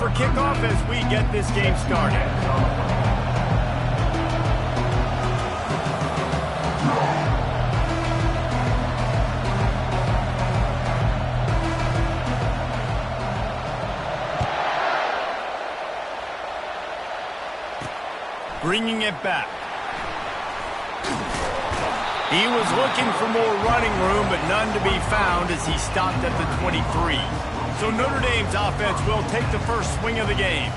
for kickoff as we get this game started. Bringing it back. He was looking for more running room, but none to be found as he stopped at the 23. So Notre Dame's offense will take the first swing of the game.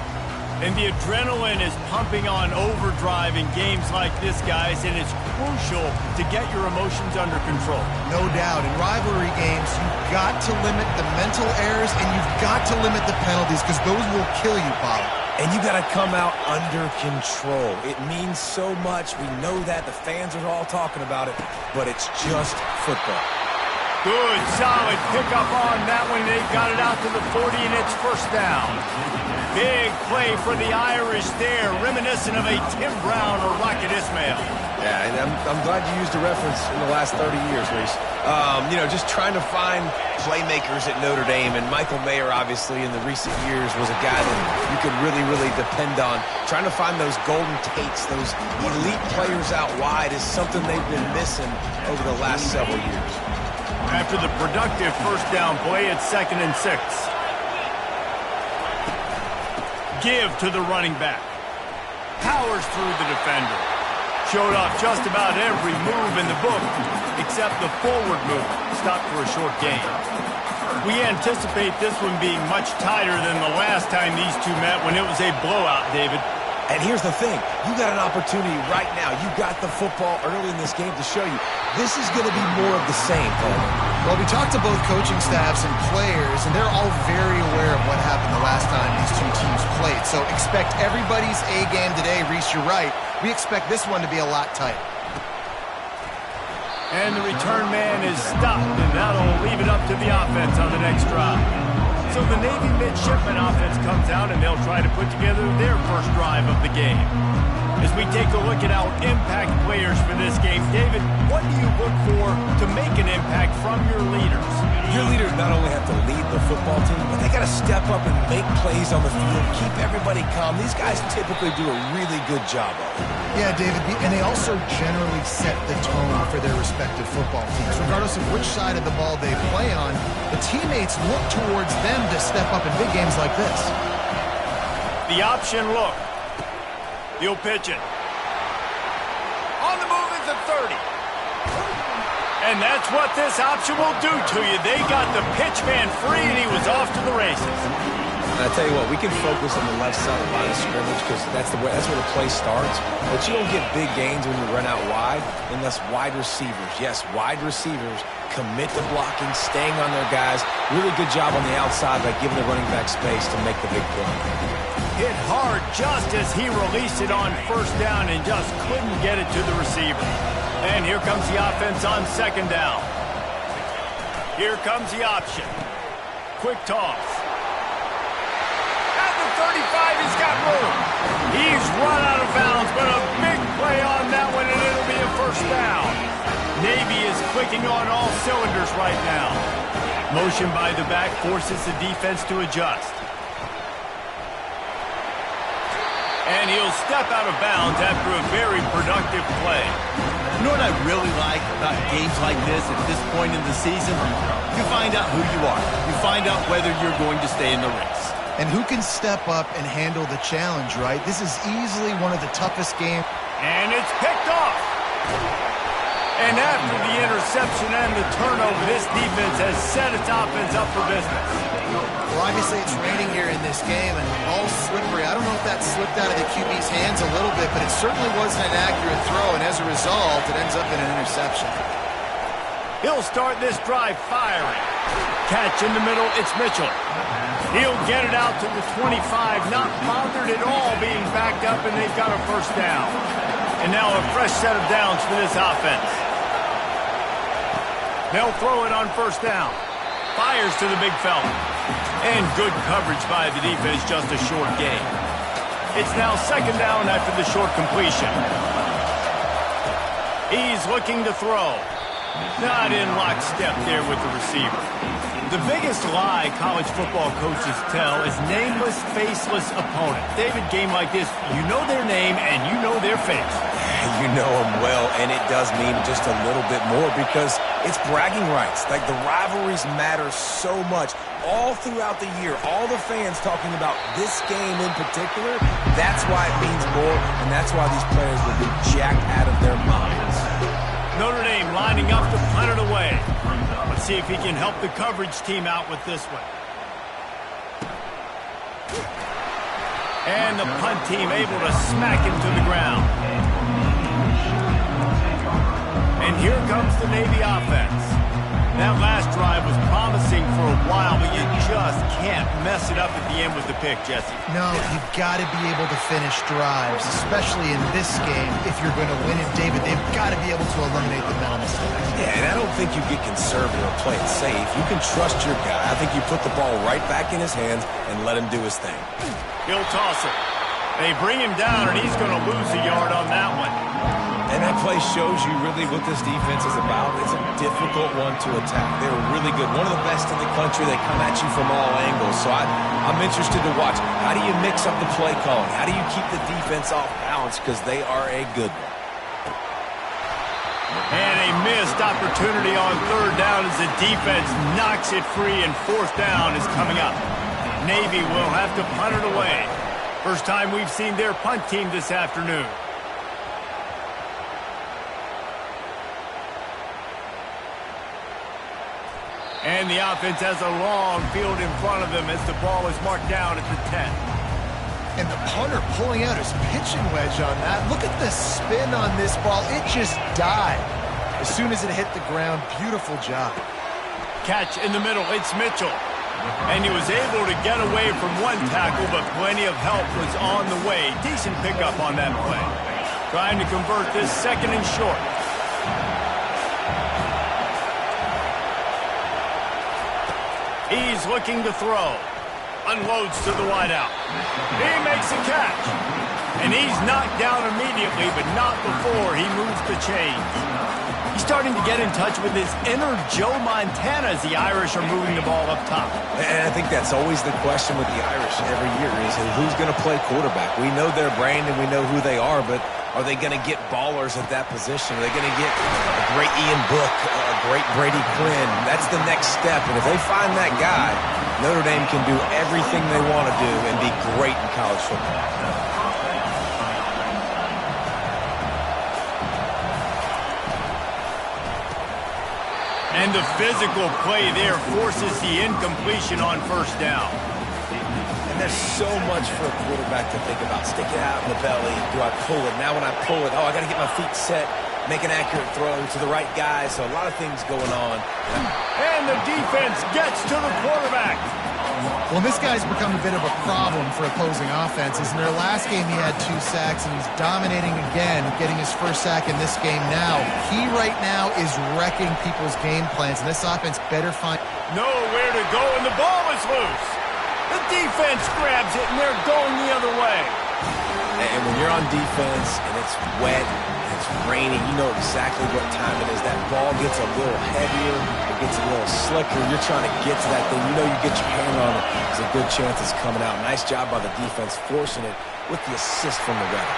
And the adrenaline is pumping on overdrive in games like this, guys, and it's crucial to get your emotions under control. No doubt. In rivalry games, you've got to limit the mental errors and you've got to limit the penalties because those will kill you, Bob. And you got to come out under control. It means so much. We know that. The fans are all talking about it, but it's just football. Good, solid pickup on that one. They got it out to the 40, and it's first down. Big play for the Irish there, reminiscent of a Tim Brown or Rocket Ismail. Yeah, and I'm glad you used a reference in the last 30 years, Reese. Just trying to find playmakers at Notre Dame, and Michael Mayer, obviously, in the recent years was a guy that you could really, really depend on. Trying to find those golden takes, those elite players out wide is something they've been missing over the last several years. After the productive first down play, it's 2nd and 6. Give to the running back. Powers through the defender. Showed off just about every move in the book, except the forward move. Stopped for a short gain. We anticipate this one being much tighter than the last time these two met when it was a blowout, David. And here's the thing. You got an opportunity right now. You got the football early in this game to show you. This is going to be more of the same, Paul. Well, we talked to both coaching staffs and players, and they're all very aware of what happened the last time these two teams played. So expect everybody's A game today. Reese, you're right. We expect this one to be a lot tighter. And the return man is stopped, and that'll leave it up to the offense on the next drive. So the Navy midshipman offense comes out, and they'll try to put together their first drive of the game. As we take a look at our impact players for this game, David, what do you look for to make an impact from your leaders? Your leaders not only have to lead the football team, but they got to step up and make plays on the field, keep everybody calm. These guys typically do a really good job of it. Yeah, David, and they also generally set the tone for their respective football teams. Regardless of which side of the ball they play on, the teammates look towards them to step up in big games like this. The option look. He'll pitch it. On the move is the 30. And that's what this option will do to you. They got the pitch man free, and he was off to the races. And I tell you what, we can focus on the left side of the line of scrimmage because that's where the play starts. But you don't get big gains when you run out wide unless wide receivers, yes, wide receivers, commit to blocking, staying on their guys. Really good job on the outside by giving the running back space to make the big play. Hit hard just as he released it on first down and just couldn't get it to the receiver. And here comes the offense on second down. Here comes the option. Quick toss. At the 35, he's got room. He's run out of bounds, but a big play on that one, and it'll be a first down. Navy is clicking on all cylinders right now. Motion by the back forces the defense to adjust. And he'll step out of bounds after a very productive play. You know what I really like about games like this at this point in the season? You find out who you are. You find out whether you're going to stay in the race. And who can step up and handle the challenge, right? This is easily one of the toughest games. And it's picked off. And after the interception and the turnover, this defense has set its offense up for business. Well, obviously it's raining here in this game, and the ball's slippery. I don't know if that slipped out of the QB's hands a little bit, but it certainly wasn't an accurate throw, and as a result, it ends up in an interception. He'll start this drive firing. Catch in the middle, it's Mitchell. He'll get it out to the 25, not bothered at all being backed up, and they've got a first down. And now a fresh set of downs for this offense. They'll throw it on first down. Fires to the big fella. And good coverage by the defense, just a short gain. It's now second down after the short completion. He's looking to throw. Not in lockstep there with the receiver. The biggest lie college football coaches tell is nameless, faceless opponent. David, game like this, you know their name and you know their face. You know them well, and it does mean just a little bit more because it's bragging rights. Like, the rivalries matter so much all throughout the year. All the fans talking about this game in particular, that's why it means more, and that's why these players will be jacked out of their minds. Notre Dame lining up to punt it away. Let's see if he can help the coverage team out with this one. And the punt team able to smack him to the ground. And here comes the Navy offense. That last drive was promising for a while, but you just can't mess it up at the end with the pick, Jesse. No, you've got to be able to finish drives, especially in this game. If you're going to win it, David, they've got to be able to eliminate the mental mistakes. Yeah, and I don't think you get conservative or play it safe. You can trust your guy. I think you put the ball right back in his hands and let him do his thing. He'll toss it. They bring him down, and he's going to lose a yard on that one. And that play shows you really what this defense is about. It's a difficult one to attack. They're really good. One of the best in the country. They come at you from all angles. So I'm interested to watch. How do you mix up the play calling? How do you keep the defense off balance? Because they are a good one. And a missed opportunity on third down as the defense knocks it free, and fourth down is coming up. Navy will have to punt it away. First time we've seen their punt team this afternoon. And the offense has a long field in front of them as the ball is marked down at the 10. And the punter pulling out his pitching wedge on that. Look at the spin on this ball. It just died as soon as it hit the ground. Beautiful job. Catch in the middle. It's Mitchell. And he was able to get away from one tackle, but plenty of help was on the way. Decent pickup on that play. Trying to convert this second and short. He's looking to throw. Unloads to the wideout. He makes a catch. And he's knocked down immediately, but not before he moves the chains. He's starting to get in touch with his inner Joe Montana as the Irish are moving the ball up top. And I think that's always the question with the Irish every year is who's going to play quarterback. We know their brand and we know who they are, but are they going to get ballers at that position? Are they going to get a great Ian Book, a great Brady Quinn? That's the next step. And if they find that guy, Notre Dame can do everything they want to do and be great in college football. And the physical play there forces the incompletion on first down. And there's so much for a quarterback to think about. Stick it out in the belly. Do I pull it? Now when I pull it, I got to get my feet set, make an accurate throw to the right guy. So a lot of things going on. And the defense gets to the quarterback. Well, this guy's become a bit of a problem for opposing offenses. In their last game, he had 2 sacks, and he's dominating again, getting his first sack in this game now. He right now is wrecking people's game plans, and this offense better find nowhere to go, and the ball is loose. The defense grabs it, and they're going the other way. And when you're on defense and it's wet, and it's rainy, you know exactly what time it is. That ball gets a little heavier, it gets a little slicker. You're trying to get to that thing. You know you get your hand on it, there's a good chance it's coming out. Nice job by the defense forcing it with the assist from the ref.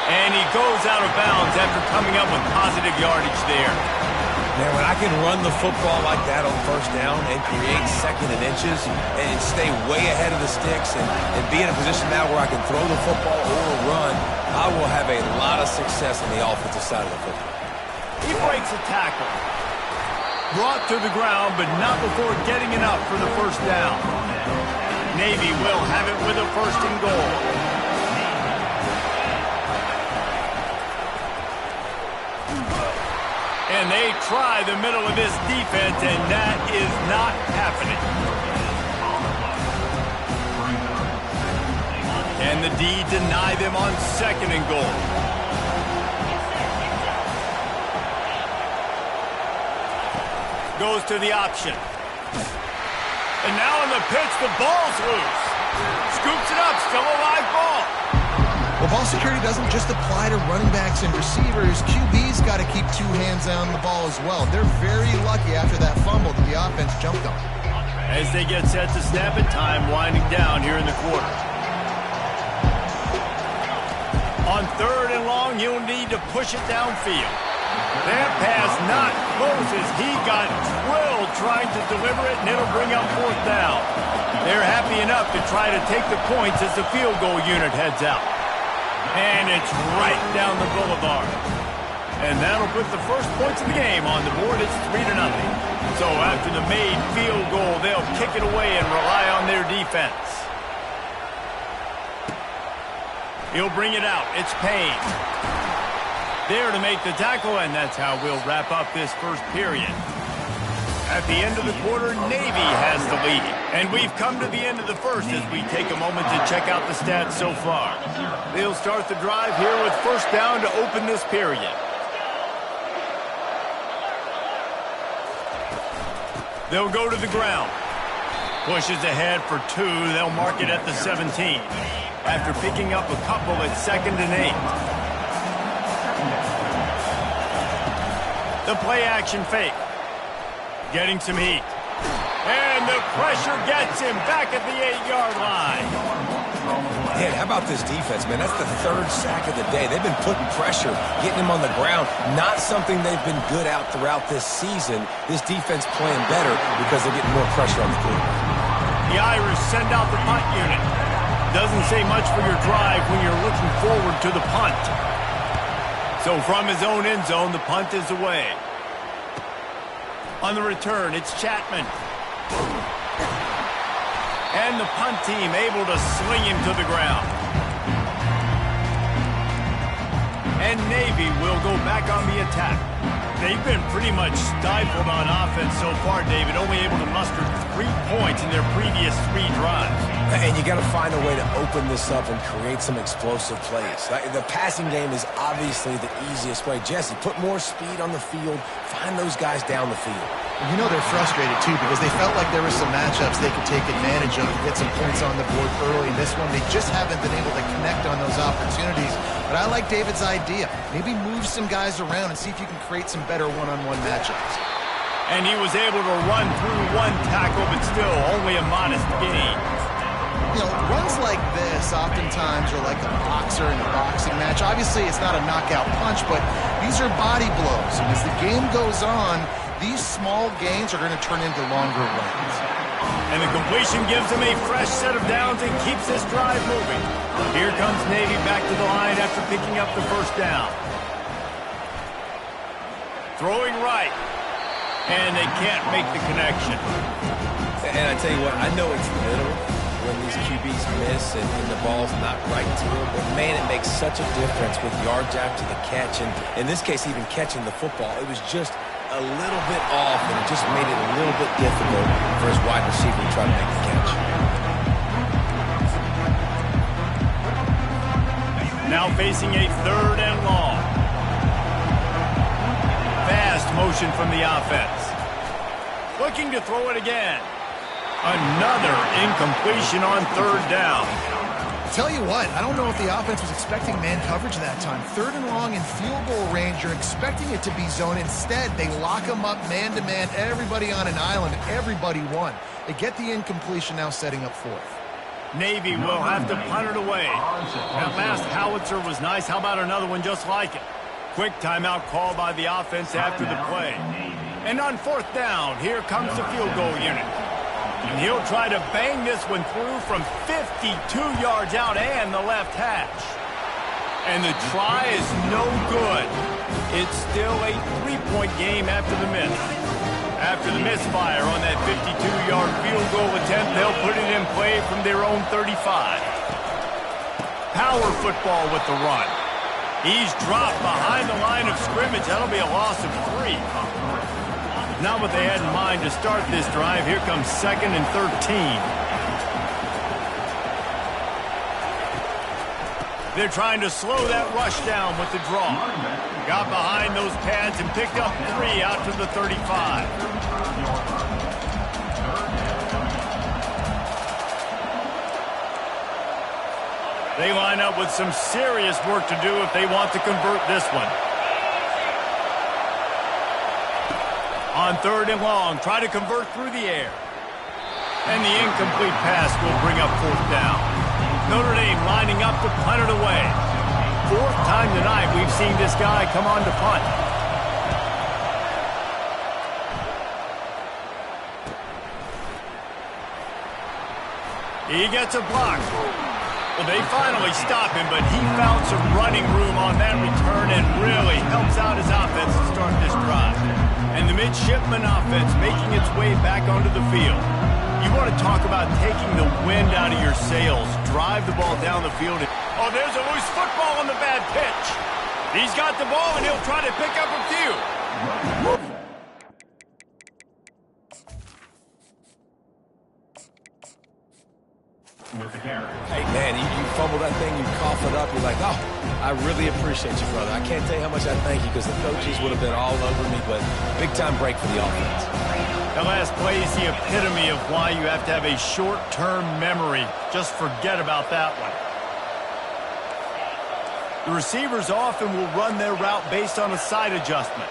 And he goes out of bounds after coming up with positive yardage there. Man, when I can run the football like that on first down and create second and inches and stay way ahead of the sticks and be in a position now where I can throw the football or run, I will have a lot of success on the offensive side of the football. He breaks a tackle. Brought to the ground, but not before getting it up for the first down. Navy will have it with a first and goal. And they try the middle of this defense, and that is not happening. Can the D deny them on second and goal? Goes to the option. And now on the pitch, the ball's loose. Scoops it up, still a live ball. Well, ball security doesn't just apply to running backs and receivers. QB's got to keep two hands on the ball as well. They're very lucky after that fumble that the offense jumped on. As they get set to snap it, time winding down here in the quarter. On 3rd and long, you'll need to push it downfield. That pass not close as he got drilled trying to deliver it, and it'll bring up 4th down. They're happy enough to try to take the points as the field goal unit heads out. And it's right down the boulevard. And that'll put the first points of the game on the board. It's 3-0. So after the made field goal, they'll kick it away and rely on their defense. He'll bring it out. It's Payne. There to make the tackle, and that's how we'll wrap up this first period. At the end of the quarter, Navy has the lead. And we've come to the end of the first as we take a moment to check out the stats so far. They'll start the drive here with 1st down to open this period. They'll go to the ground. Pushes ahead for 2. They'll mark it at the 17. After picking up a couple at 2nd and 8. The play action fake. Getting some heat. And the pressure gets him back at the 8-yard line. Man, how about this defense, man? That's the 3rd sack of the day. They've been putting pressure, getting him on the ground. Not something they've been good at throughout this season. This defense playing better because they're getting more pressure on the quarterback. The Irish send out the punt unit. Doesn't say much for your drive when you're looking forward to the punt. So from his own end zone, the punt is away. On the return, it's Chapman. And the punt team able to sling him to the ground. And Navy will go back on the attack. They've been pretty much stifled on offense so far, David, only able to muster 3 points in their previous 3 drives. And you got to find a way to open this up and create some explosive plays. The passing game is obviously the easiest way. Jesse, put more speed on the field. Find those guys down the field. You know they're frustrated, too, because they felt like there were some matchups they could take advantage of and get some points on the board early. In this one, they just haven't been able to connect on those opportunities. But I like David's idea. Maybe move some guys around and see if you can create some better one-on-one matchups. And he was able to run through 1 tackle, but still only a modest gain. You know, runs like this oftentimes are like a boxer in a boxing match. Obviously, it's not a knockout punch, but these are body blows. And as the game goes on, these small gains are going to turn into longer runs. And the completion gives him a fresh set of downs and keeps this drive moving. Here comes Navy back to the line after picking up the 1st down. Throwing right. And they can't make the connection. And I tell you what, I know it's little when these QBs miss and the ball's not right to them, but man, it makes such a difference with yards after the catch. And in this case, even catching the football, it was just a little bit off, and it just made it a little bit difficult for his wide receiver to try to make the catch. Now facing a 3rd and long. Fast motion from the offense. Looking to throw it again. Another incompletion on 3rd down. Tell you what, I don't know if the offense was expecting man coverage that time. 3rd and long in field goal range, you're expecting it to be zone. Instead, they lock them up man-to-man, everybody on an island, everybody won. They get the incompletion, now setting up 4th. Navy will have to punt it away. That last howitzer was nice. How about another one just like it? Quick timeout call by the offense after the play. And on 4th down, here comes the field goal unit. And he'll try to bang this one through from 52 yards out and the left hash. And the try is no good. It's still a 3-point game after the miss. After the misfire on that 52-yard field goal attempt, they'll put it in play from their own 35. Power football with the run. He's dropped behind the line of scrimmage. That'll be a loss of 3. Not what they had in mind to start this drive. Here comes 2nd and 13. They're trying to slow that rush down with the draw. Got behind those pads and picked up 3 out to the 35. They line up with some serious work to do if they want to convert this one. On 3rd and long, try to convert through the air. And the incomplete pass will bring up 4th down. Notre Dame lining up to punt it away. 4th time tonight we've seen this guy come on to punt. He gets a block. Well, they finally stop him, but he found some running room on that return and really helps out his offense to start this drive. And the midshipman offense making its way back onto the field. You want to talk about taking the wind out of your sails. Drive the ball down the field. Oh, there's a loose football on the bad pitch. He's got the ball, and he'll try to pick up a few. Hey, man, you fumble that thing, you cough it up, you're like, oh, I really appreciate you, brother. I can't tell you how much I thank you because the coaches would have been all over me, but big-time break for the offense. That last play is the epitome of why you have to have a short-term memory. Just forget about that one. The receivers often will run their route based on a side adjustment.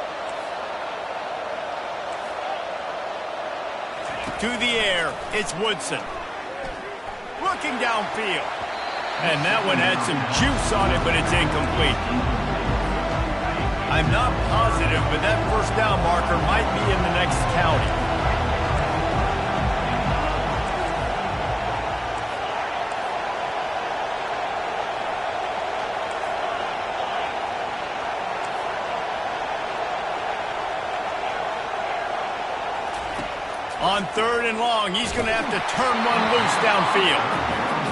To the air, it's Woodson. Looking downfield. And that one had some juice on it, but it's incomplete. I'm not positive, but that 1st down marker might be in the next county. On 3rd and long, he's going to have to turn one loose downfield.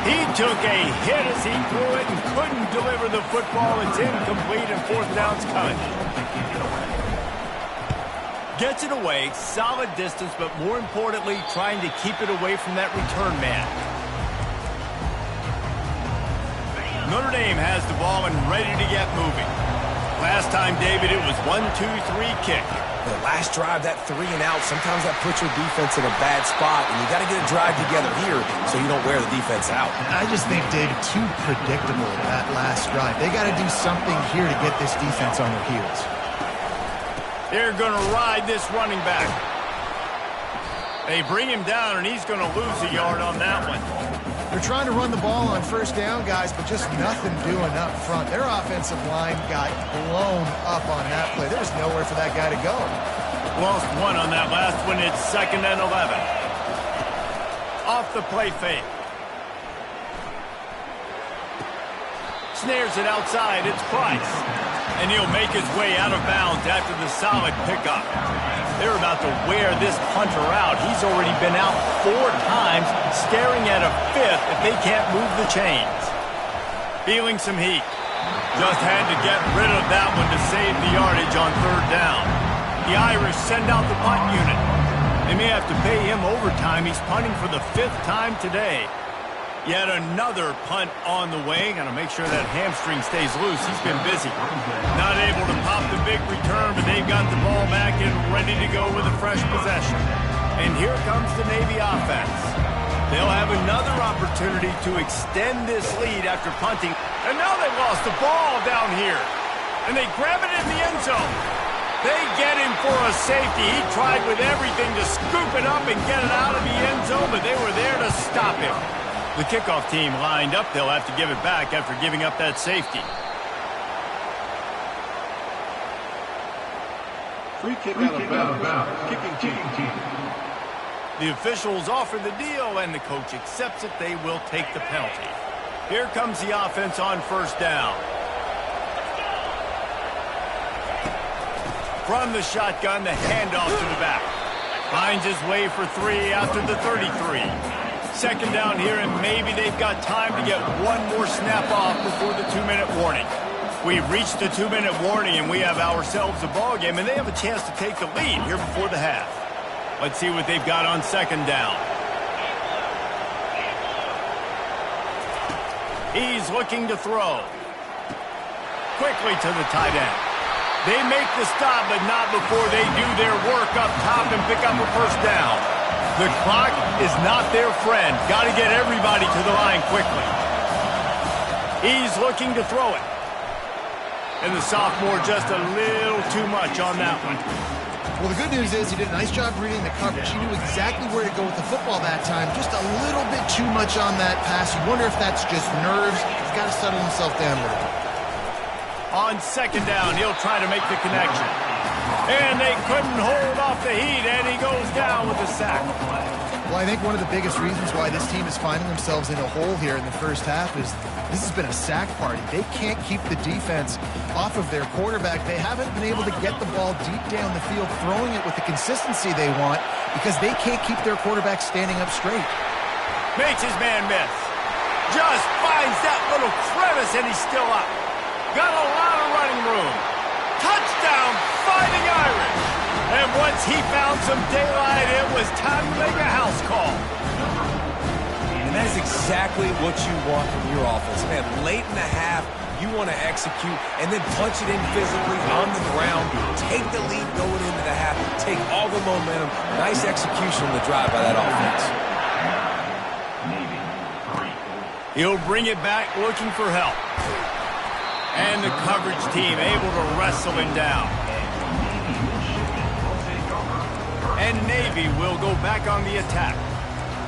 He took a hit as he threw it and couldn't deliver the football. It's incomplete and 4th down's coming. Gets it away, solid distance, but more importantly, trying to keep it away from that return man. Notre Dame has the ball and ready to get moving. Last time, David, it was 1-2-3 kick. The last drive, that 3 and out, sometimes that puts your defense in a bad spot, and you got to get a drive together here so you don't wear the defense out. I just think, David, too predictable that last drive. They got to do something here to get this defense on their heels. They're going to ride this running back. They bring him down, and he's going to lose a yard on that one. They're trying to run the ball on 1st down, guys, but just nothing doing up front. Their offensive line got blown up on that play. There was nowhere for that guy to go. Lost one on that last one. It's 2nd and 11. Off the play fake. Snares it outside. It's Price. And he'll make his way out of bounds after the solid pickup. They're about to wear this punter out. He's already been out 4 times, staring at a 5th if they can't move the chains. Feeling some heat. Just had to get rid of that one to save the yardage on 3rd down. The Irish send out the punt unit. They may have to pay him overtime. He's punting for the 5th time today. Yet another punt on the way. Got to make sure that hamstring stays loose. He's been busy. Not able to pop the big return, but they've got the ball back and ready to go with a fresh possession. And here comes the Navy offense. They'll have another opportunity to extend this lead after punting. And now they've lost the ball down here. And they grab it in the end zone. They get him for a safety. He tried with everything to scoop it up and get it out of the end zone, but they were there to stop him. The kickoff team lined up. They'll have to give it back after giving up that safety. Free kick out of bounds. Kicking team. The officials offer the deal, and the coach accepts it. They will take the penalty. Here comes the offense on 1st down. From the shotgun, the handoff to the back. Finds his way for 3 out to the 33. 2nd down here, and maybe they've got time to get one more snap off before the 2-minute warning. We've reached the 2-minute warning, and we have ourselves a ball game, and they have a chance to take the lead here before the half. Let's see what they've got on 2nd down. He's looking to throw. Quickly to the tight end. They make the stop, but not before they do their work up top and pick up a 1st down. The clock is not their friend. Got to get everybody to the line quickly. He's looking to throw it. And the sophomore just a little too much on that one. Well, the good news is he did a nice job reading the coverage. He knew exactly where to go with the football that time. Just a little bit too much on that pass. You wonder if that's just nerves. He's got to settle himself down a little bit. On second down, he'll try to make the connection. And they couldn't hold off the heat, and he goes down with a sack. Well, I think one of the biggest reasons why this team is finding themselves in a hole here in the first half is this has been a sack party. They can't keep the defense off of their quarterback. They haven't been able to get the ball deep down the field, throwing it with the consistency they want because they can't keep their quarterback standing up straight. Makes his man miss. Just finds that little crevice, and he's still up. Got a lot of running room. Touchdown, Fighting Irish. And once he found some daylight, it was time to make a house call. And that is exactly what you want from your offense. Man, late in the half, you want to execute and then punch it in physically on the ground. Take the lead going into the half. Take all the momentum. Nice execution on the drive by that offense. He'll bring it back looking for help. And the coverage team able to wrestle him down. And Navy will go back on the attack.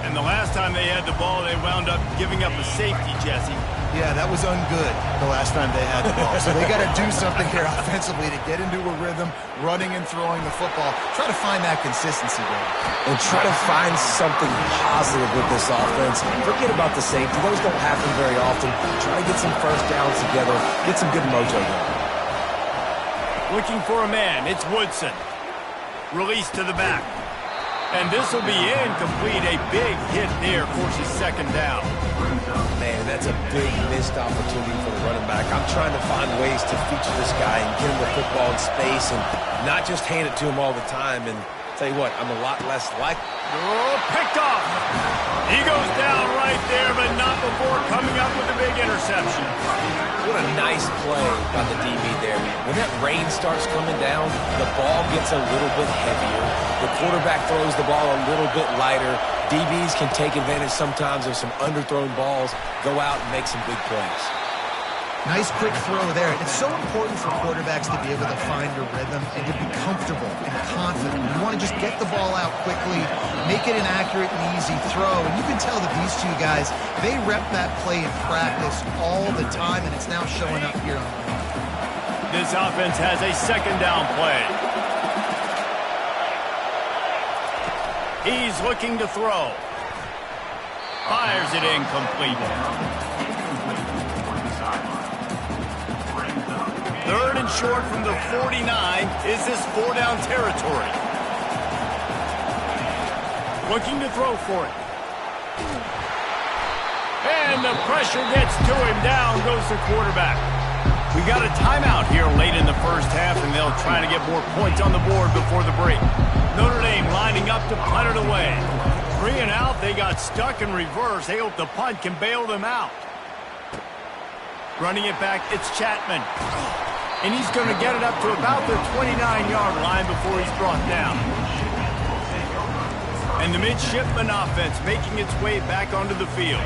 And the last time they had the ball, they wound up giving up a safety, Jesse. Yeah, that was ungood the last time they had the ball. So they got to do something here offensively to get into a rhythm, running and throwing the football. Try to find that consistency there. And try to find something positive with this offense. Forget about the safety. Those don't happen very often. Try to get some first downs together. Get some good mojo going. Looking for a man. It's Woodson. Release to the back. And this will be incomplete. A big hit there forces second down. Man, that's a big missed opportunity for the running back. I'm trying to find ways to feature this guy and get him the football in space and not just hand it to him all the time. And tell you what, I'm a lot less likely. Oh, picked off. He goes down right there, but not before coming up with a big interception. What a nice play by the DB there. When that rain starts coming down, the ball gets a little bit heavier. The quarterback throws the ball a little bit lighter. DBs can take advantage sometimes of some underthrown balls, go out and make some big plays. Nice quick throw there. It's so important for quarterbacks to be able to find a rhythm and to be comfortable and confident. You want to just get the ball out quickly, make it an accurate and easy throw. And you can tell that these two guys, they rep that play in practice all the time, and it's now showing up here on the field. This offense has a second down play. He's looking to throw. Fires it incomplete. Third and short from the 49. Is this four-down territory? Looking to throw for it. And the pressure gets to him. Down goes the quarterback. We got a timeout here late in the first half, and they'll try to get more points on the board before the break. Notre Dame lining up to punt it away. 3 and out. They got stuck in reverse. They hope the punt can bail them out. Running it back, it's Chapman. And he's going to get it up to about the 29-yard line before he's brought down. And the midshipman offense making its way back onto the field.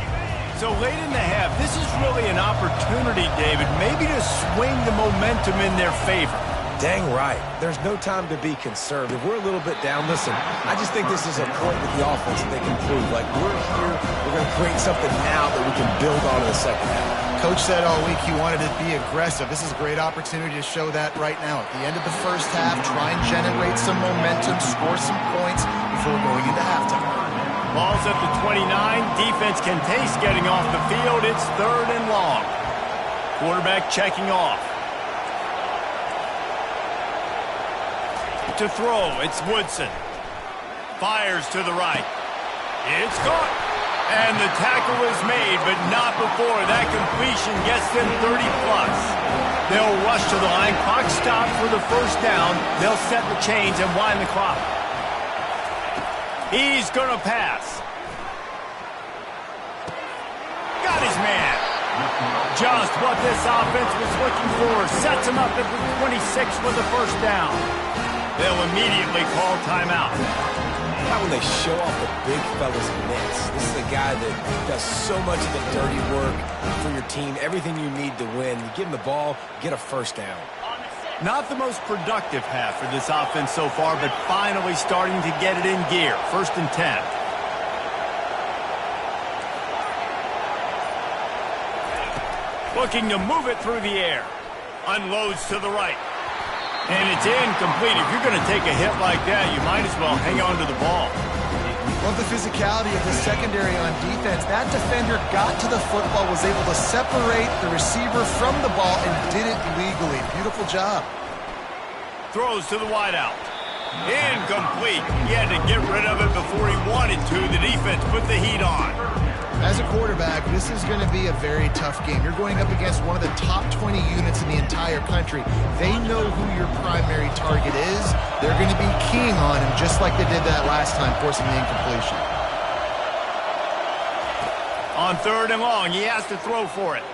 So late in the half, this is really an opportunity, David, maybe to swing the momentum in their favor. Dang right. There's no time to be conservative. We're a little bit down. Listen, I just think this is a point with the offense that they can prove. Like, we're here, we're going to create something now that we can build on in the second half. Coach said all week he wanted to be aggressive. This is a great opportunity to show that right now. At the end of the first half, try and generate some momentum, score some points before going into halftime. Ball's at the 29. Defense can taste getting off the field. It's third and long. Quarterback checking off. To throw, it's Woodson. Fires to the right. It's caught. And the tackle is made, but not before that completion gets them 30-plus. They'll rush to the line. Clock stopped for the first down. They'll set the chains and wind the clock. He's going to pass. Got his man. Just what this offense was looking for. Sets him up at the 26 for the first down. They'll immediately call timeout. How when they show off the big fellas mitts. This is a guy that does so much of the dirty work for your team, everything you need to win. You give him the ball, get a first down. Not the most productive half for this offense so far, but finally starting to get it in gear. 1st and 10. Looking to move it through the air. Unloads to the right. And it's incomplete. If you're going to take a hit like that, you might as well hang on to the ball. Love the physicality of the secondary on defense. That defender got to the football, was able to separate the receiver from the ball, and did it legally. Beautiful job. Throws to the wideout. Incomplete. He had to get rid of it before he wanted to. The defense put the heat on. As a quarterback, this is going to be a very tough game. You're going up against one of the top 20 units in the entire country. They know who your primary target is. They're going to be keying on him just like they did that last time, forcing the incompletion. On 3rd and long, he has to throw for it.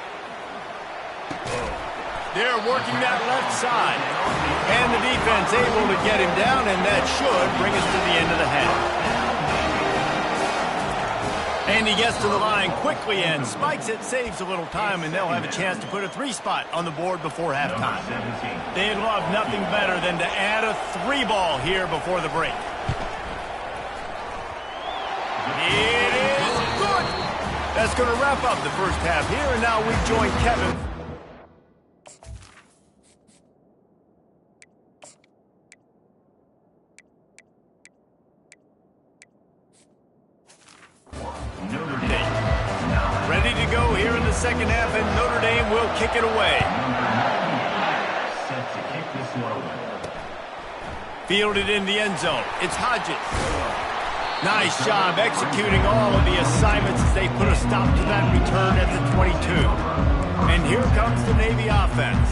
They're working that left side. And the defense able to get him down, and that should bring us to the end of the half. And he gets to the line quickly and spikes it, saves a little time, and they'll have a chance to put a 3-spot on the board before halftime. They'd love nothing better than to add a 3-ball here before the break. It is good. That's going to wrap up the first half here, and now we join Kevin. Ready to go here in the second half, and Notre Dame will kick it away. Set to kick this one away. Fielded in the end zone. It's Hodges. Nice job executing all of the assignments as they put a stop to that return at the 22. And here comes the Navy offense.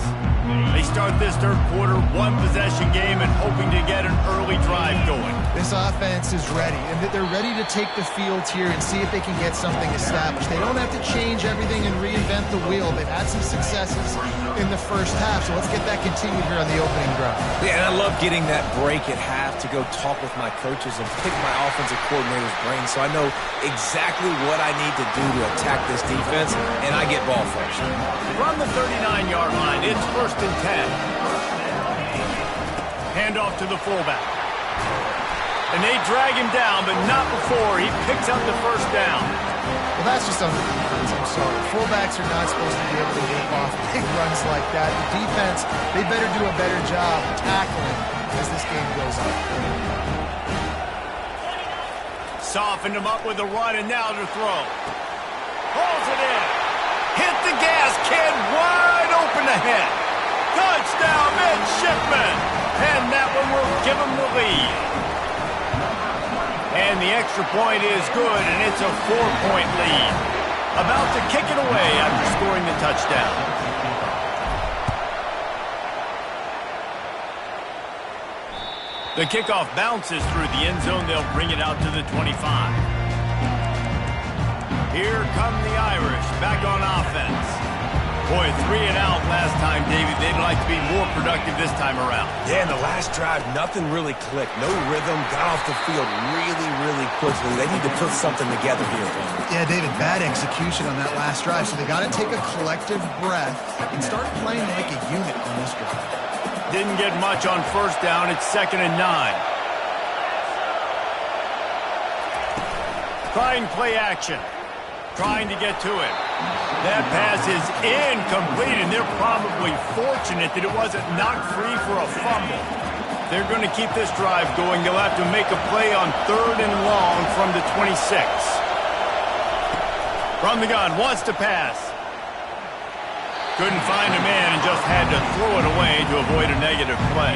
They start this third quarter, 1-possession game, and hoping to get an early drive going. This offense is ready, and they're ready to take the field here and see if they can get something established. They don't have to change everything and reinvent the wheel. They've had some successes in the first half, so let's get that continued here on the opening drive. Yeah, and I love getting that break at half to go talk with my coaches and pick my offensive coordinator's brain so I know exactly what I need to do to attack this defense, and I get ball first. From the 39-yard line, it's 1st and 10. Handoff to the fullback. And they drag him down, but not before he picks up the first down. Well, that's just on the defense. I'm sorry. Fullbacks are not supposed to be able to whip off big runs like that. The defense, they better do a better job tackling as this game goes on. Softened him up with a run, and now to throw. Pulls it in. Hit the gas, kid. Wide open ahead. Touchdown, midshipman. And that one will give him the lead. And the extra point is good, and it's a 4-point lead. About to kick it away after scoring the touchdown. The kickoff bounces through the end zone. They'll bring it out to the 25. Here come the Irish, back on offense. Boy, 3 and out last time, David. They'd like to be more productive this time around. Yeah, in the last drive, nothing really clicked. No rhythm, got off the field really, really quickly. They need to put something together here. Yeah, David, bad execution on that last drive, so they got to take a collective breath and start playing like a unit on this drive. Didn't get much on first down. It's 2nd and 9. Trying play action. Trying to get to it. That pass is incomplete, and they're probably fortunate that it wasn't knocked free for a fumble. They're going to keep this drive going. They'll have to make a play on 3rd and long from the 26. From the gun, wants to pass. Couldn't find a man and just had to throw it away to avoid a negative play.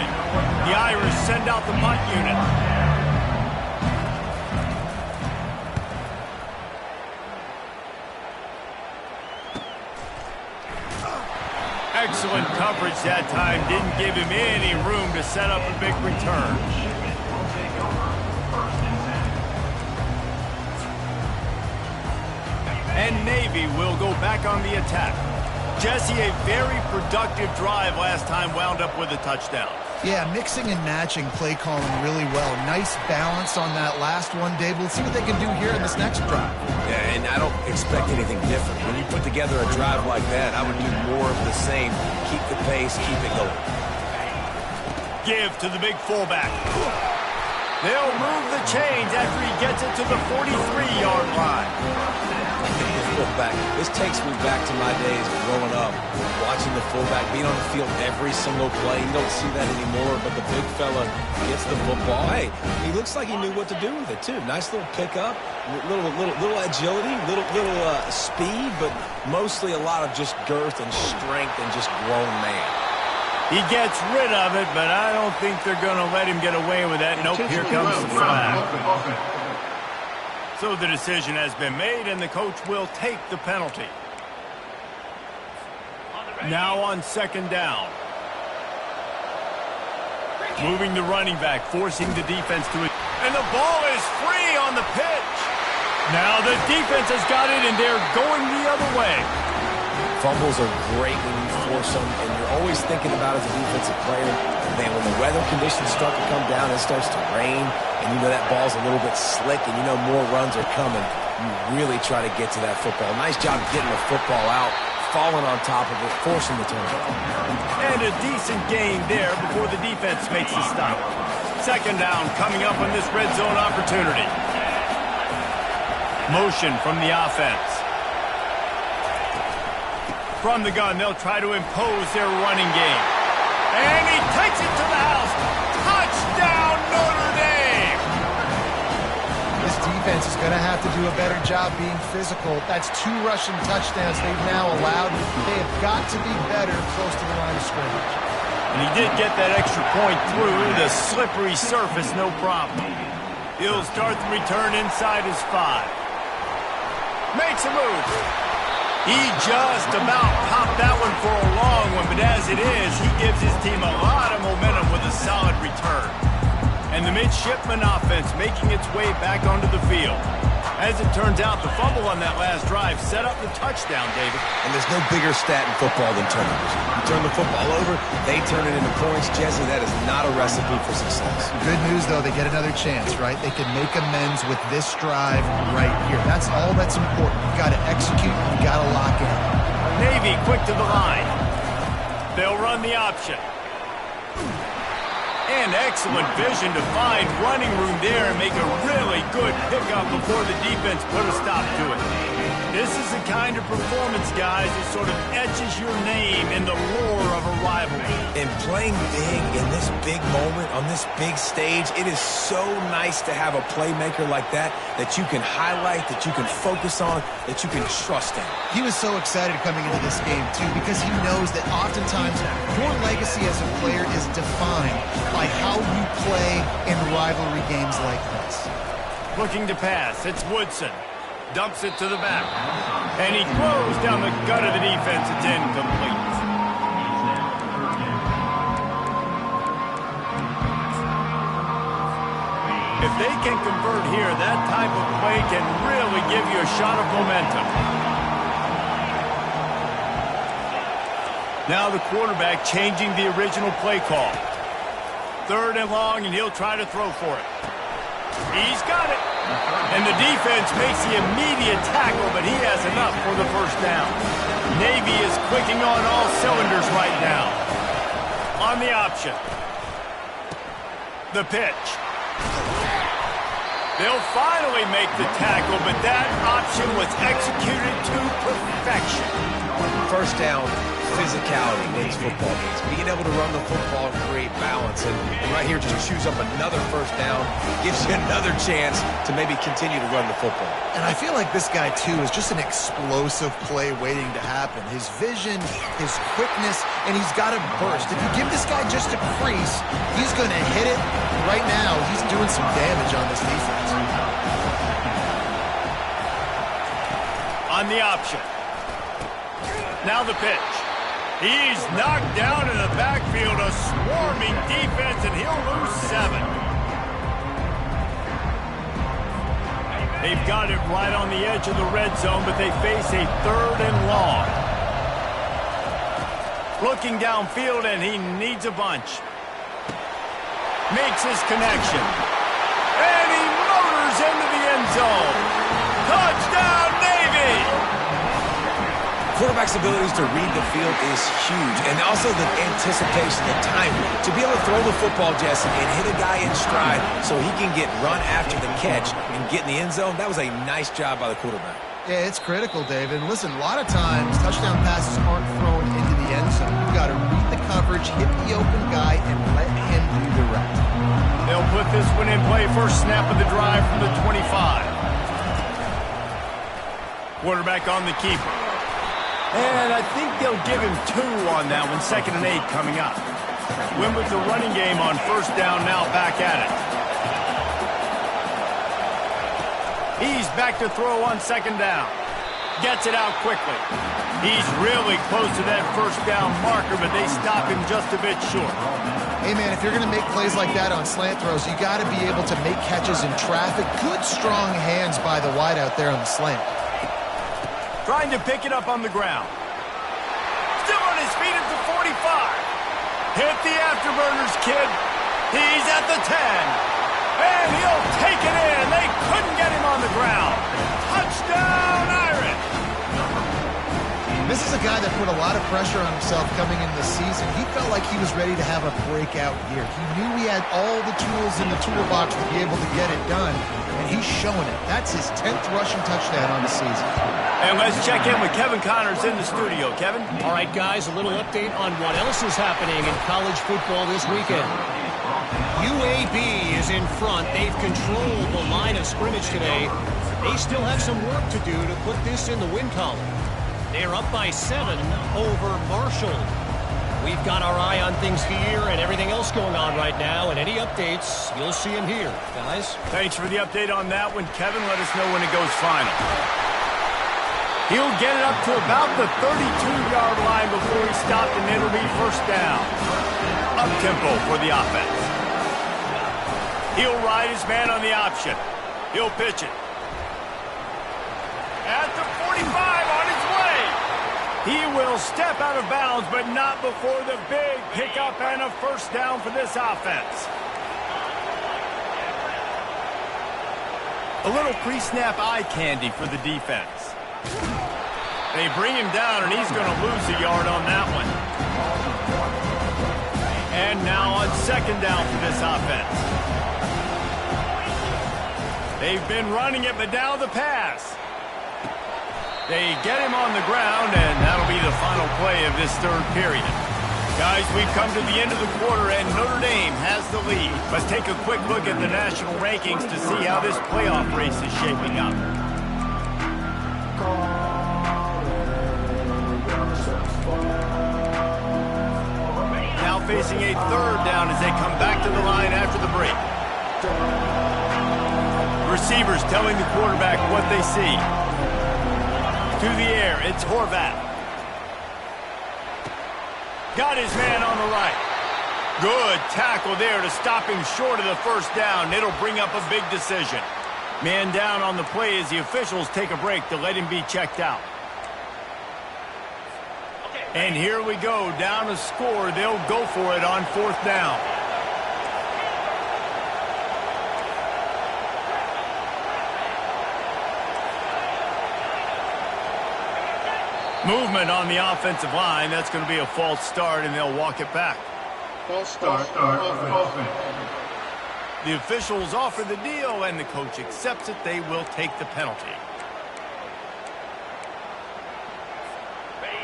The Irish send out the punt unit. Excellent coverage that time. Didn't give him any room to set up a big return. And Navy will go back on the attack. Jesse, a very productive drive last time wound up with a touchdown. Yeah, mixing and matching play calling really well. Nice balance on that last one, Dave. We'll see what they can do here in this next drive. Yeah, and I don't expect anything different. When you put together a drive like that, I would do more of the same. Keep the pace, keep it going. Give to the big fullback. They'll move the chains after he gets it to the 43-yard line. Fullback. This takes me back to my days growing up, watching the fullback being on the field every single play. You don't see that anymore, but the big fella gets the football. Hey, he looks like he knew what to do with it, too. Nice little pickup, little agility, little speed, but mostly a lot of just girth and strength and just grown man. He gets rid of it, but I don't think they're going to let him get away with that. Nope, here comes the flag. So the decision has been made, and the coach will take the penalty. Now on second down. Moving the running back, forcing the defense to it. And the ball is free on the pitch. Now the defense has got it, and they're going the other way. Fumbles are great when you force them, and you're always thinking about as a defensive player, man, when the weather conditions start to come down, it starts to rain, and you know that ball's a little bit slick, and you know more runs are coming, you really try to get to that football. Nice job getting the football out, falling on top of it, forcing the turnover. And a decent gain there before the defense makes the stop. Second down coming up on this red zone opportunity. Motion from the offense. From the gun, they'll try to impose their running game. And he takes it to the house. Touchdown, Notre Dame! This defense is going to have to do a better job being physical. That's 2 rushing touchdowns they've now allowed. They have got to be better close to the line of scrimmage. And he did get that extra point through the slippery surface, no problem. He'll start the return inside his 5. Makes a move. He just about popped that one for a long one, but as it is, he gives his team a lot of momentum with a solid return. And the midshipman offense making its way back onto the field. As it turns out, the fumble on that last drive set up the touchdown, David. And there's no bigger stat in football than turnovers. You turn the football over, they turn it into points. Jesse, that is not a recipe for success. Good news, though, they get another chance, right? They can make amends with this drive right here. That's all that's important. You got to execute, you got to lock in. Navy quick to the line. They'll run the option. And excellent vision to find running room there and make a really good pickup before the defense put a stop to it. This is the kind of performance, guys, that sort of etches your name in the lore of a rivalry. And playing big in this big moment, on this big stage, it is so nice to have a playmaker like that you can highlight, that you can focus on, that you can trust in. He was so excited coming into this game, too, because he knows that oftentimes your legacy as a player is defined by how you play in rivalry games like this. Looking to pass, it's Woodson. Dumps it to the back. And he throws down the gut of the defense. It's incomplete. If they can convert here, that type of play can really give you a shot of momentum. Now the quarterback changing the original play call. 3rd and long, and he'll try to throw for it. He's got it. And the defense makes the immediate tackle, but he has enough for the first down. Navy is clicking on all cylinders right now. On the option. The pitch. They'll finally make the tackle, but that option was executed to perfection. First down, physicality wins football games. Being able to run the football and create balance. And right here, just choose up another first down. Gives you another chance to maybe continue to run the football. And I feel like this guy, too, is just an explosive play waiting to happen. His vision, his quickness, and he's got a burst. If you give this guy just a crease, he's going to hit it. Right now, he's doing some damage on this defense. On the option. Now the pitch. He's knocked down in the backfield, a swarming defense, and he'll lose 7. They've got it right on the edge of the red zone, but they face a 3rd and long. Looking downfield, and he needs a bunch. Makes his connection. And he motors into the end zone. Touchdown, Navy! Quarterback's abilities to read the field is huge, and also the anticipation, the timing. To be able to throw the football, Jesse, and hit a guy in stride so he can get run after the catch and get in the end zone, that was a nice job by the quarterback. Yeah, it's critical, David. And listen, a lot of times touchdown passes aren't thrown into the end zone. You've got to read the coverage, hit the open guy, and let him do the rest. They'll put this one in play. First snap of the drive from the 25. Quarterback on the keeper. And I think they'll give him 2 on that one. 2nd and 8 coming up. Win with the running game on first down, now back at it. He's back to throw on 2nd down. Gets it out quickly. He's really close to that first down marker, but they stop him just a bit short. Hey, man, if you're going to make plays like that on slant throws, you got to be able to make catches in traffic. Good, strong hands by the wide out there on the slant. Trying to pick it up on the ground. Still on his feet at the 45. Hit the afterburners, kid. He's at the 10. And he'll take it in. They couldn't get him on the ground. Touchdown, Irish. This is a guy that put a lot of pressure on himself coming into the season. He felt like he was ready to have a breakout year. He knew he had all the tools in the toolbox to be able to get it done, and he's showing it. That's his 10th rushing touchdown on the season. And let's check in with Kevin Connors in the studio. Kevin? All right, guys, a little update on what else is happening in college football this weekend. UAB is in front. They've controlled the line of scrimmage today. They still have some work to do to put this in the win column. They're up by 7 over Marshall. We've got our eye on things here and everything else going on right now, and any updates, you'll see them here. Guys? Thanks for the update on that one, Kevin. Let us know when it goes final. He'll get it up to about the 32-yard line before he's stopped, and it'll be first down. Up-tempo for the offense. He'll ride his man on the option. He'll pitch it. At the 45, on his way. He will step out of bounds, but not before the big pickup and a first down for this offense. A little pre-snap eye candy for the defense. They bring him down, and he's going to lose a yard on that one. And now on 2nd down for this offense. They've been running it, but now the pass. They get him on the ground, and that'll be the final play of this 3rd period. Guys, we've come to the end of the quarter, and Notre Dame has the lead. Let's take a quick look at the national rankings to see how this playoff race is shaping up. Now facing a 3rd down as they come back to the line after the break. Receivers telling the quarterback what they see. To the air, it's Horvath. Got his man on the right. Good tackle there to stop him short of the first down. It'll bring up a big decision. Man down on the play as the officials take a break to let him be checked out. And here we go, down to score. They'll go for it on 4th down. Movement on the offensive line. That's going to be a false start, and they'll walk it back. False start offense. The officials offer the deal, and the coach accepts it. They will take the penalty.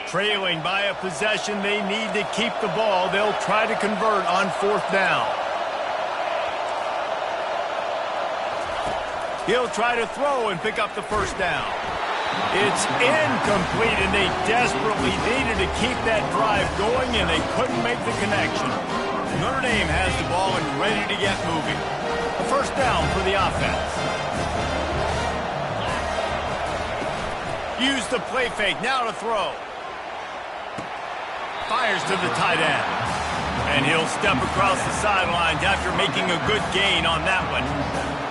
Trailing by a possession, they need to keep the ball. They'll try to convert on 4th down. He'll try to throw and pick up the first down. It's incomplete, and they desperately needed to keep that drive going, and they couldn't make the connection. Notre Dame has the ball and ready to get moving. A first down for the offense. Use the play fake, now to throw. Fires to the tight end. And he'll step across the sidelines after making a good gain on that one.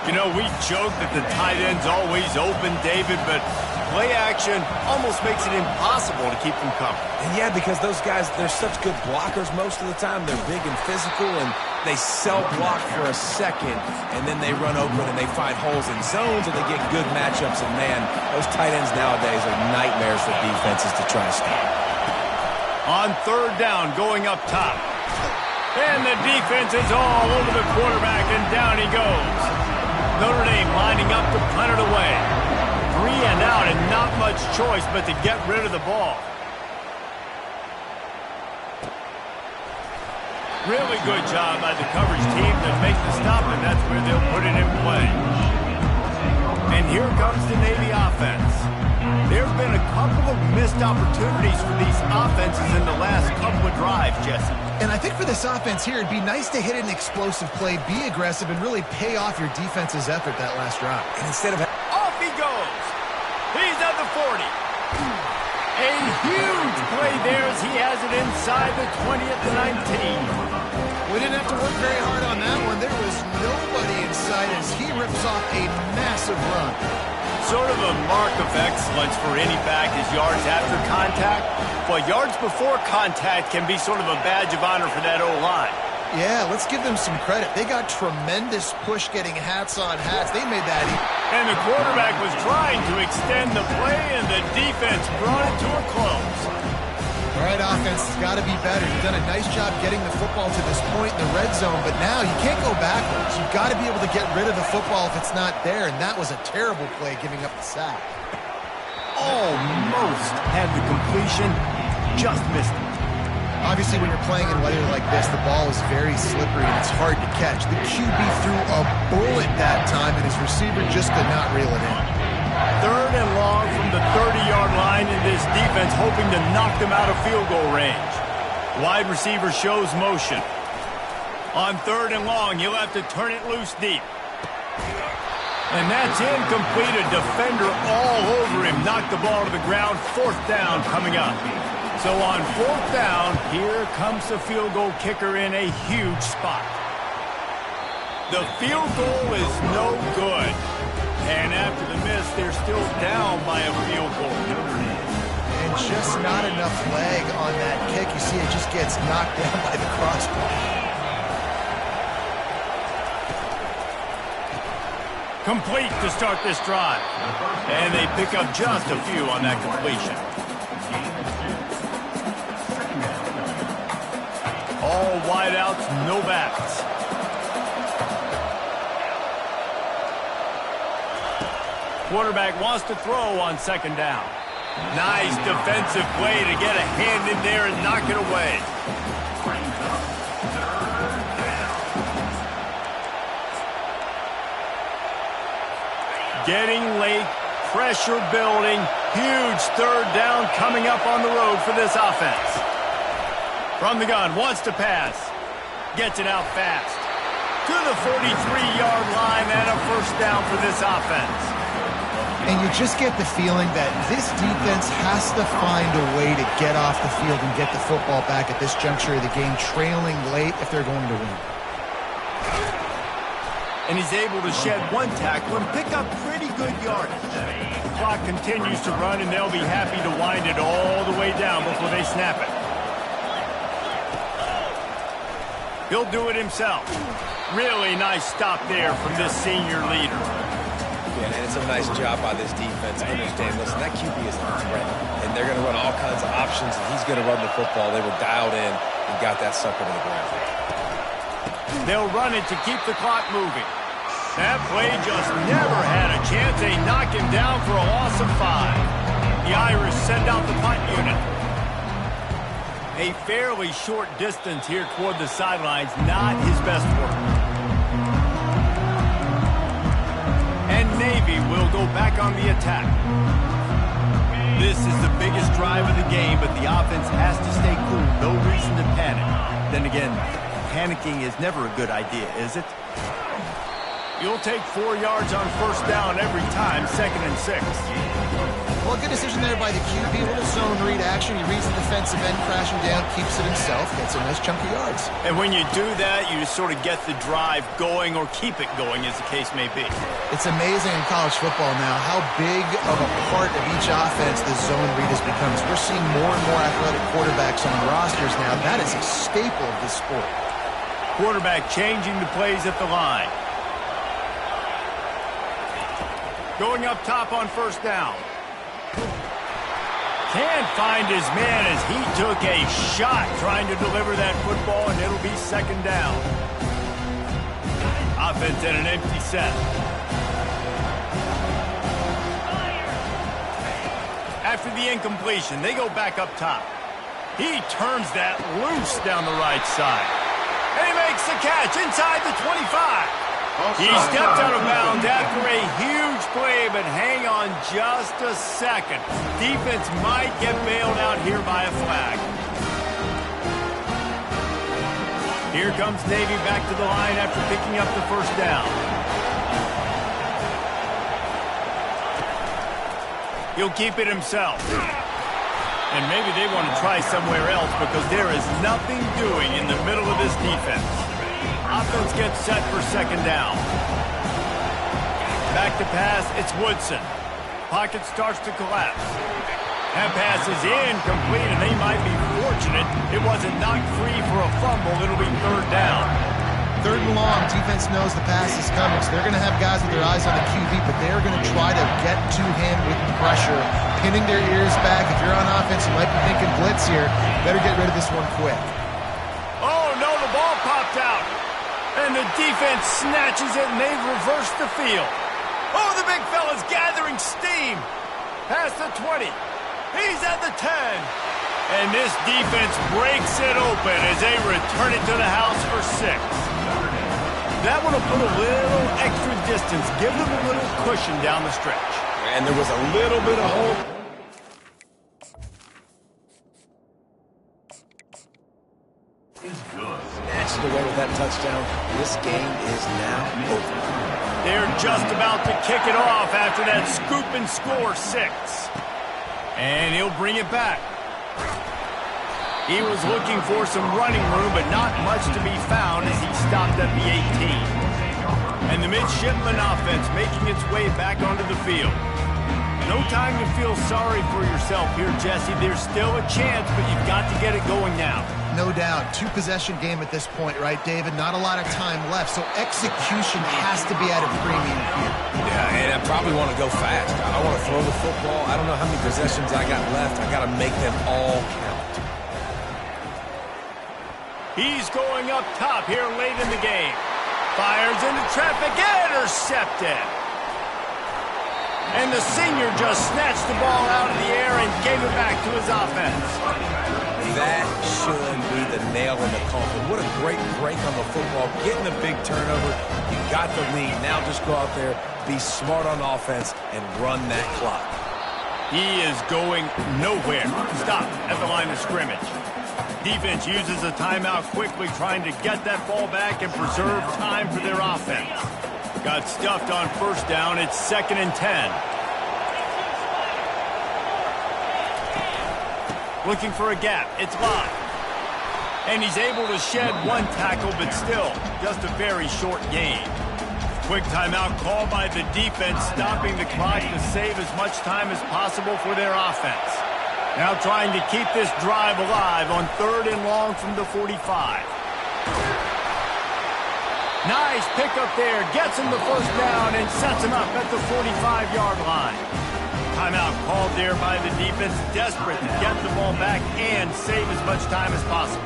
You know, we joke that the tight end's always open, David, but play action almost makes it impossible to keep them coming. And yeah, because those guys, they're such good blockers most of the time. They're big and physical, and they sell block for a second, and then they run open and they find holes in zones, and they get good matchups. And, man, those tight ends nowadays are nightmares for defenses to try to stop. On third down, going up top. And the defense is all over the quarterback, and down he goes. Notre Dame lining up to punt it away. 3 and out, and not much choice but to get rid of the ball. Really good job by the coverage team to make the stop, and that's where they'll put it in play. And here comes the Navy offense. There have been a couple of missed opportunities for these offenses in the last couple of drives, Jesse. And I think for this offense here, it'd be nice to hit an explosive play, be aggressive, and really pay off your defense's effort that last drive. And instead of... Off he goes. He's at the 40. A huge play there as he has it inside the 20 at the 19. We didn't have to work very hard on that one. There was nobody inside as he rips off a massive run. Sort of a mark of excellence for any back is yards after contact. But yards before contact can be sort of a badge of honor for that O-line. Yeah, let's give them some credit. They got tremendous push getting hats on hats. They made that easy. And the quarterback was trying to extend the play, and the defense brought it to a close. All right, offense has got to be better. You've done a nice job getting the football to this point in the red zone, but now you can't go backwards. You've got to be able to get rid of the football if it's not there, and that was a terrible play giving up the sack. Almost had the completion, just missed it. Obviously, when you're playing in weather like this, the ball is very slippery and it's hard to catch. The QB threw a bullet that time, and his receiver just could not reel it in. Third and long from the 30-yard line, in this defense hoping to knock them out of field goal range. Wide receiver shows motion. On third and long, he'll have to turn it loose deep. And that's incomplete. A defender all over him. Knocked the ball to the ground. Fourth down coming up. So on fourth down, here comes the field goal kicker in a huge spot. The field goal is no good. And after the miss, they're still down by a field goal. And just not enough leg on that kick. You see it just gets knocked down by the crossbar. Complete to start this drive. And they pick up just a few on that completion. All wideouts, no backs. Quarterback wants to throw on second down. Nice defensive play to get a hand in there and knock it away. Getting late, pressure building, huge third down coming up on the road for this offense. From the gun, wants to pass. Gets it out fast. To the 43-yard line and a first down for this offense. And you just get the feeling that this defense has to find a way to get off the field and get the football back at this juncture of the game, trailing late if they're going to win. And he's able to shed one tackle and pick up pretty good yardage. The clock continues to run, and they'll be happy to wind it all the way down before they snap it. He'll do it himself. Really nice stop there from this senior leader. Yeah, and it's a nice job by this defense. Understand, listen, that QB is a threat, and they're going to run all kinds of options, and he's going to run the football. They were dialed in and got that sucker to the ground. They'll run it to keep the clock moving. That play just never had a chance. They knock him down for a loss of 5. The Irish send out the punt unit. A fairly short distance here toward the sidelines, not his best work. And Navy will go back on the attack. This is the biggest drive of the game, but the offense has to stay cool. No reason to panic. Then again, panicking is never a good idea, is it? You'll take 4 yards on first down every time, 2nd and 6. Well, a good decision there by the QB. A little zone read action. He reads the defensive end crashing down, keeps it himself, gets a nice chunk of yards. And when you do that, you just sort of get the drive going or keep it going, as the case may be. It's amazing in college football now how big of a part of each offense the zone read has become. We're seeing more and more athletic quarterbacks on rosters now. That is a staple of this sport. Quarterback changing the plays at the line. Going up top on first down. Can't find his man as he took a shot trying to deliver that football, and it'll be second down. Offense at an empty set. After the incompletion, they go back up top. He turns that loose down the right side. And he makes the catch inside the 25. He stepped out of bounds after a huge play, but hang on just a second. Defense might get bailed out here by a flag. Here comes Navy back to the line after picking up the first down. He'll keep it himself. And maybe they want to try somewhere else because there is nothing doing in the middle of this defense. Offense gets set for second down. Back to pass, it's Woodson. Pocket starts to collapse. That pass is incomplete, and they might be fortunate it wasn't knocked free for a fumble. It'll be third down. Third and long, defense knows the pass is coming, so they're going to have guys with their eyes on the QB, but they're going to try to get to him with pressure, pinning their ears back. If you're on offense, you might be thinking blitz here. Better get rid of this one quick. Oh, no, the ball popped out. And the defense snatches it, and they've reversed the field. Oh, the big fella's gathering steam. Past the 20. He's at the 10. And this defense breaks it open as they return it to the house for 6. That one will put a little extra distance, give them a little cushion down the stretch. And there was a little bit of hope. Snatched away with that touchdown. This game is now over. They're just about to kick it off after that scoop and score 6. And he'll bring it back. He was looking for some running room, but not much to be found as he stopped at the 18. And the midshipman offense making its way back onto the field. No time to feel sorry for yourself here, Jesse. There's still a chance, but you've got to get it going now. No doubt. 2-possession game at this point, right, David? Not a lot of time left, so execution has to be at a premium here. Yeah, and I probably want to go fast. I want to throw the football. I don't know how many possessions I got left. I got to make them all count. He's going up top here late in the game. Fires into traffic, intercepted. And the senior just snatched the ball out of the air and gave it back to his offense. That should be the nail in the coffin. What a great break on the football. Getting a big turnover. You got the lead. Now just go out there, be smart on offense, and run that clock. He is going nowhere. Stop at the line of scrimmage. Defense uses a timeout quickly, trying to get that ball back and preserve time for their offense. Got stuffed on first down. It's 2nd and 10. Looking for a gap. It's live. And he's able to shed one tackle, but still just a very short gain. Quick timeout called by the defense, stopping the clock to save as much time as possible for their offense. Now trying to keep this drive alive on 3rd and long from the 45. Nice pickup there. Gets him the first down and sets him up at the 45-yard line. Timeout called there by the defense, desperate to get the ball back and save as much time as possible.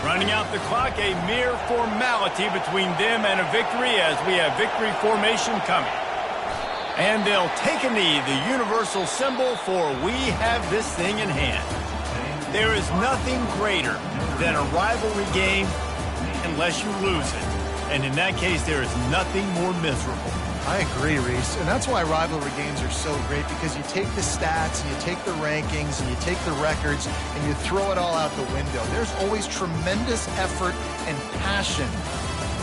Running out the clock, a mere formality between them and a victory as we have victory formation coming. And they'll take a knee, the universal symbol for we have this thing in hand. There is nothing greater than a rivalry game unless you lose it. And in that case, there is nothing more miserable. I agree, Reese. And that's why rivalry games are so great, because you take the stats and you take the rankings and you take the records and you throw it all out the window. There's always tremendous effort and passion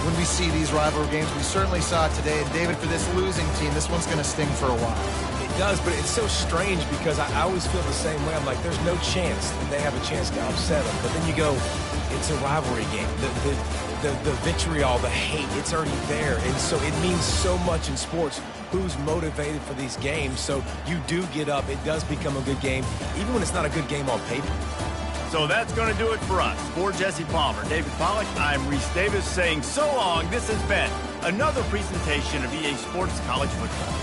when we see these rivalry games. We certainly saw it today. And David, for this losing team, this one's going to sting for a while. It does, but it's so strange because I always feel the same way. I'm like, there's no chance that they have a chance to upset them. But then you go, it's a rivalry game. The vitriol, the hate, it's already there. And so it means so much in sports who's motivated for these games. So you do get up. It does become a good game, even when it's not a good game on paper. So that's going to do it for us. For Jesse Palmer, David Pollack, I'm Reese Davis saying so long. This has been another presentation of EA Sports College Football.